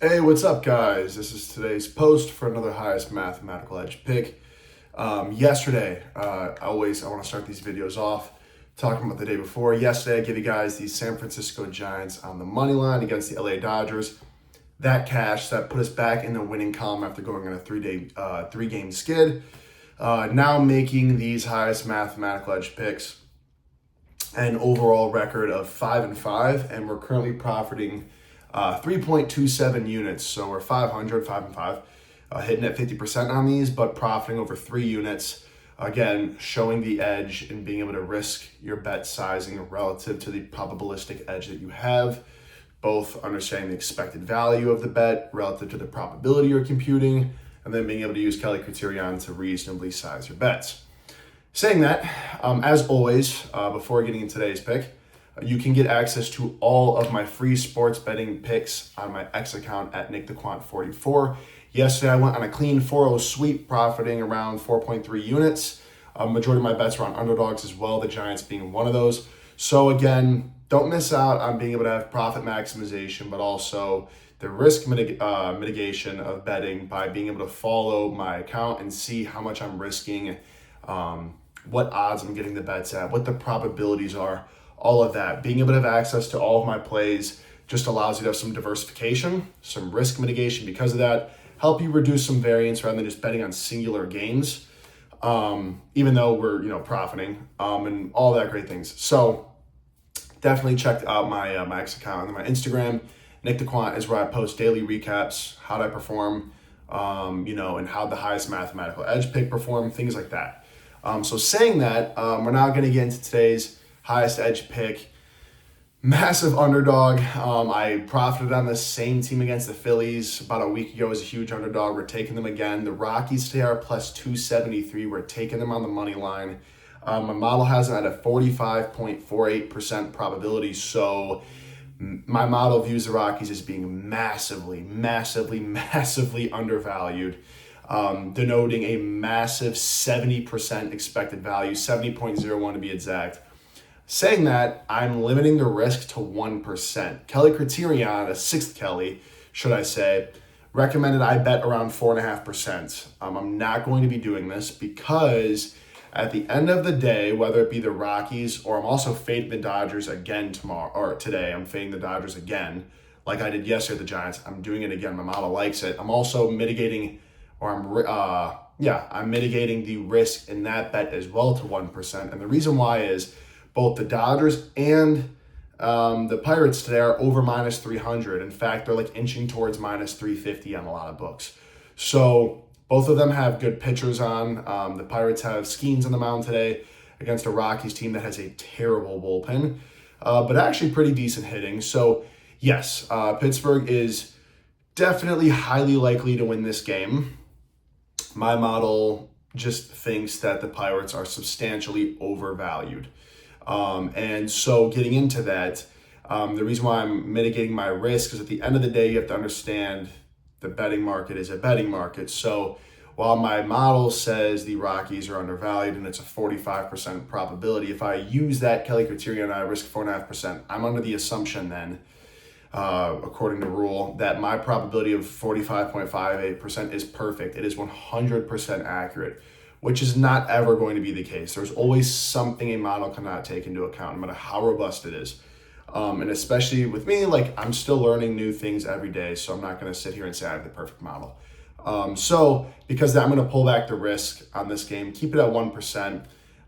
Hey, what's up, guys? This is today's post for another highest mathematical edge pick. Yesterday, I want to start these videos off talking about the day before. Yesterday, I gave you guys the San Francisco Giants on the money line against the LA Dodgers. That put us back in the winning column after going on a three-game skid. Now making these highest mathematical edge picks, an overall record of 5-5, and we're currently profiting 3.27 units. So we're 500, 5-5, hitting at 50% on these, but profiting over 3 units. Again, showing the edge and being able to risk your bet sizing relative to the probabilistic edge that you have, both understanding the expected value of the bet relative to the probability you're computing, and then being able to use Kelly criterion to reasonably size your bets. Saying that, as always, before getting into today's pick, you can get access to all of my free sports betting picks on my X account at NickTheQuant44. Yesterday, I went on a clean 4-0 sweep, profiting around 4.3 units. Majority of my bets were on underdogs as well, the Giants being one of those. So again, don't miss out on being able to have profit maximization, but also the risk mitigation of betting by being able to follow my account and see how much I'm risking, what odds I'm getting the bets at, what the probabilities are. All of that. Being able to have access to all of my plays just allows you to have some diversification, some risk mitigation because of that, help you reduce some variance rather than just betting on singular games, even though we're profiting, and all that great things. So definitely check out my X account and my Instagram. Nick the Quant is where I post daily recaps, how did I perform, and how the highest mathematical edge pick performed, things like that. So saying that, we're now going to get into today's highest edge pick. Massive underdog. I profited on the same team against the Phillies about a week ago as a huge underdog. We're taking them again. The Rockies today are plus 273. We're taking them on the money line. My model has it at a 45.48% probability. So my model views the Rockies as being massively undervalued, denoting a massive 70% expected value, 70.01 to be exact. Saying that, I'm limiting the risk to 1%. Kelly criterion, a sixth Kelly, should I say, recommended I bet around 4.5%. I'm not going to be doing this because at the end of the day, whether it be the Rockies or I'm also fading the Dodgers again today, I'm fading the Dodgers again, like I did yesterday the Giants. I'm doing it again. My model likes it. I'm also mitigating, I'm mitigating the risk in that bet as well to 1%. And the reason why is both the Dodgers and the Pirates today are over minus 300. In fact, they're like inching towards minus 350 on a lot of books. So both of them have good pitchers on. The Pirates have Skeens on the mound today against a Rockies team that has a terrible bullpen, but actually pretty decent hitting. So yes, Pittsburgh is definitely highly likely to win this game. My model just thinks that the Pirates are substantially overvalued. And so getting into that, the reason why I'm mitigating my risk is at the end of the day, you have to understand the betting market is a betting market. So while my model says the Rockies are undervalued and it's a 45% probability, if I use that Kelly criterion and I risk 4.5%, I'm under the assumption then, according to rule, that my probability of 45.58% is perfect. It is 100% accurate, which is not ever going to be the case. There's always something a model cannot take into account, no matter how robust it is. And especially with me, I'm still learning new things every day, so I'm not gonna sit here and say I have the perfect model. So because of that, I'm gonna pull back the risk on this game, keep it at 1%.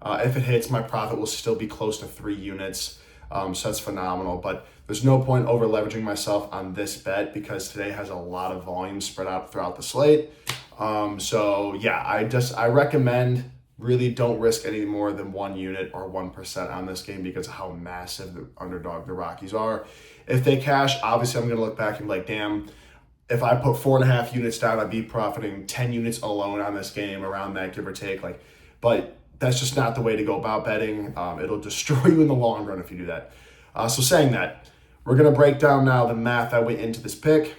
If it hits, my profit will still be close to 3 units. So that's phenomenal, but there's no point over leveraging myself on this bet because today has a lot of volume spread out throughout the slate. I recommend really don't risk any more than 1 unit or 1% on this game because of how massive the underdog the Rockies are. If they cash, obviously I'm going to look back and be like, damn, if I put 4.5 units down, I'd be profiting 10 units alone on this game, around that, give or take. But that's just not the way to go about betting. It'll destroy you in the long run if you do that. So saying that, we're going to break down now the math that went into this pick.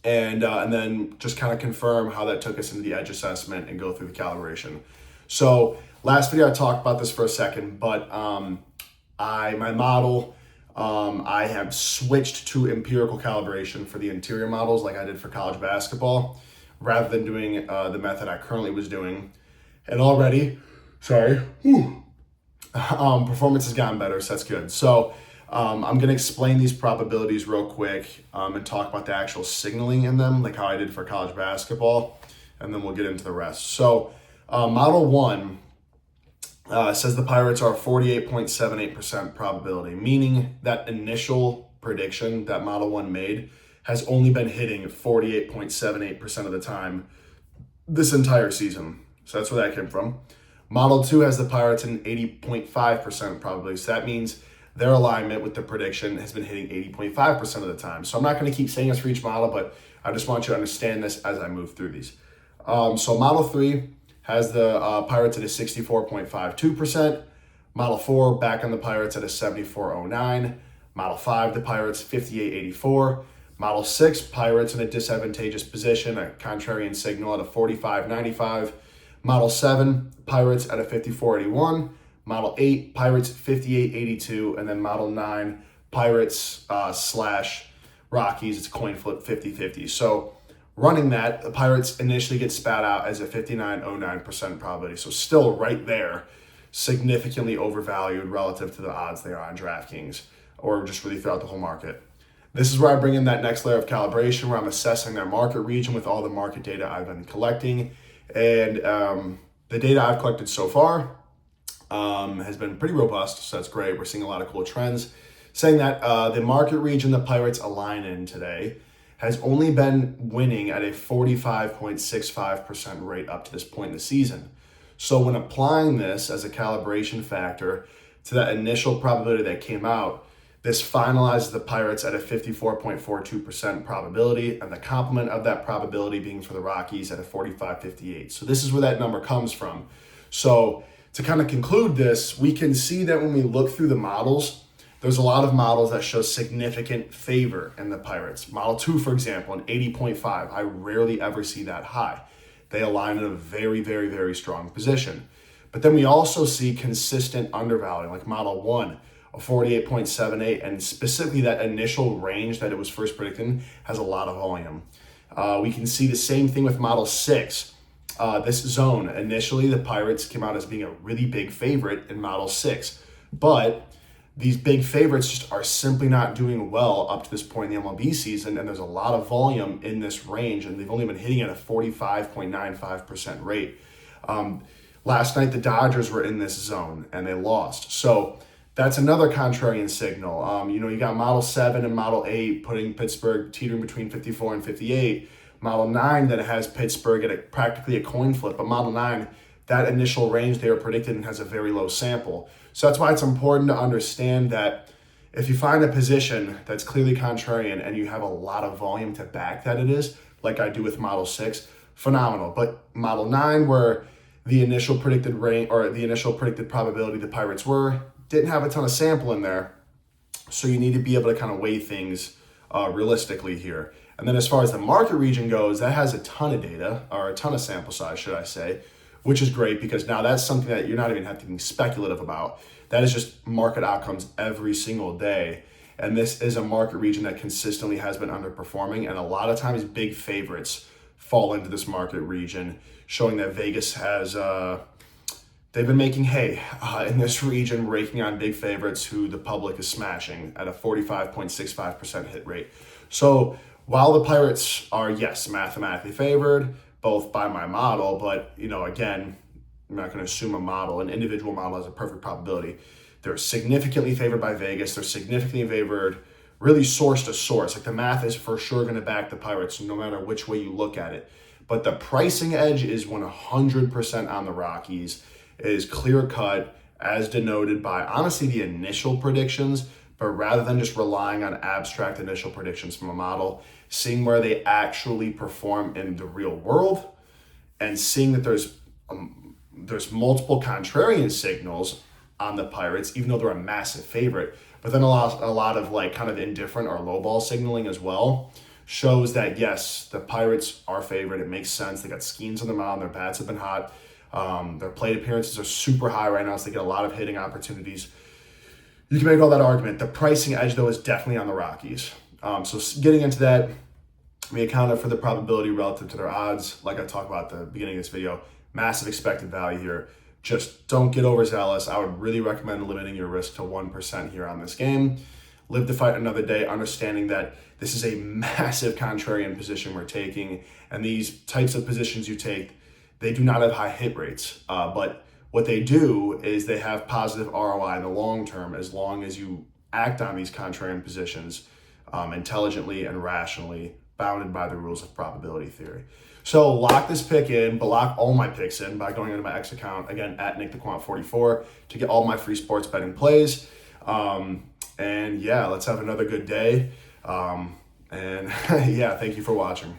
And then just kind of confirm how that took us into the edge assessment and go through the calibration. So last video I talked about this for a second, but my model I have switched to empirical calibration for the interior models like I did for college basketball, rather than doing the method I currently was doing. And already, performance has gotten better, so that's good. So I'm going to explain these probabilities real quick and talk about the actual signaling in them, like how I did for college basketball, and then we'll get into the rest. So Model 1 says the Pirates are 48.78% probability, meaning that initial prediction that Model 1 made has only been hitting 48.78% of the time this entire season. So that's where that came from. Model 2 has the Pirates in 80.5% probability. So that means their alignment with the prediction has been hitting 80.5% of the time. So I'm not going to keep saying this for each model, but I just want you to understand this as I move through these. So Model 3 has the Pirates at a 64.52%. Model 4 back on the Pirates at a 74.09. Model 5, the Pirates 58.84. Model 6, Pirates in a disadvantageous position, a contrarian signal at a 45.95. Model 7, Pirates at a 54.81. Model 8, Pirates 58.82. And then Model 9, Pirates slash Rockies, it's coin flip 50-50. So running that, the Pirates initially get spat out as a 59.09% probability. So still right there, significantly overvalued relative to the odds they are on DraftKings or just really throughout the whole market. This is where I bring in that next layer of calibration where I'm assessing their market region with all the market data I've been collecting. And the data I've collected so far has been pretty robust, so that's great. We're seeing a lot of cool trends. Saying that the market region the Pirates align in today has only been winning at a 45.65% rate up to this point in the season. So when applying this as a calibration factor to that initial probability that came out, this finalizes the Pirates at a 54.42% probability, and the complement of that probability being for the Rockies at a 45.58. So this is where that number comes from. So to kind of conclude this, we can see that when we look through the models, there's a lot of models that show significant favor in the Pirates. Model 2, for example, an 80.5. I rarely ever see that high. They align in a very, very, very strong position. But then we also see consistent undervaluing, like Model 1, a 48.78, and specifically that initial range that it was first predicted has a lot of volume. We can see the same thing with Model 6. This zone, initially the Pirates came out as being a really big favorite in Model 6, but these big favorites just are simply not doing well up to this point in the MLB season, and there's a lot of volume in this range, and they've only been hitting at a 45.95% rate. Last night, the Dodgers were in this zone, and they lost. So that's another contrarian signal. You got Model 7 and Model 8 putting Pittsburgh teetering between 54 and 58. Model 9 that has Pittsburgh at practically a coin flip, but Model 9, that initial range they were predicted has a very low sample. So that's why it's important to understand that if you find a position that's clearly contrarian and you have a lot of volume to back that it is, like I do with Model 6, phenomenal. But Model 9, where the initial predicted range or the initial predicted probability the Pirates didn't have a ton of sample in there. So you need to be able to kind of weigh things realistically here. And then as far as the market region goes, that has a ton of data, or a ton of sample size, should I say, which is great because now that's something that you're not even having to be speculative about. That is just market outcomes every single day. And this is a market region that consistently has been underperforming. And a lot of times big favorites fall into this market region, showing that Vegas has, they've been making hay in this region, raking on big favorites who the public is smashing at a 45.65% hit rate. So while the Pirates are, yes, mathematically favored, both by my model, but, again, I'm not going to assume an individual model has a perfect probability. They're significantly favored by Vegas. They're significantly favored, really source to source. Like the math is for sure going to back the Pirates no matter which way you look at it. But the pricing edge is 100% on the Rockies. It is clear cut, as denoted by, honestly, the initial predictions. But rather than just relying on abstract initial predictions from a model, seeing where they actually perform in the real world and seeing that there's multiple contrarian signals on the Pirates, even though they're a massive favorite, but then a lot of like kind of indifferent or lowball signaling as well shows that, yes, the Pirates are favored. It makes sense. They got Skeens on the mound. Their bats have been hot. Their plate appearances are super high right now, so they get a lot of hitting opportunities. You can make all that argument. The pricing edge, though, is definitely on the Rockies. So getting into that, we accounted for the probability relative to their odds. Like I talked about at the beginning of this video, massive expected value here. Just don't get overzealous. I would really recommend limiting your risk to 1% here on this game. Live to fight another day, understanding that this is a massive contrarian position we're taking. And these types of positions you take, they do not have high hit rates. But what they do is they have positive ROI in the long term as long as you act on these contrarian positions intelligently and rationally, bounded by the rules of probability theory. So lock this pick in, but lock all my picks in by going into my X account, again, at NickTheQuant44 to get all my free sports betting plays. And yeah, let's have another good day. And yeah, thank you for watching.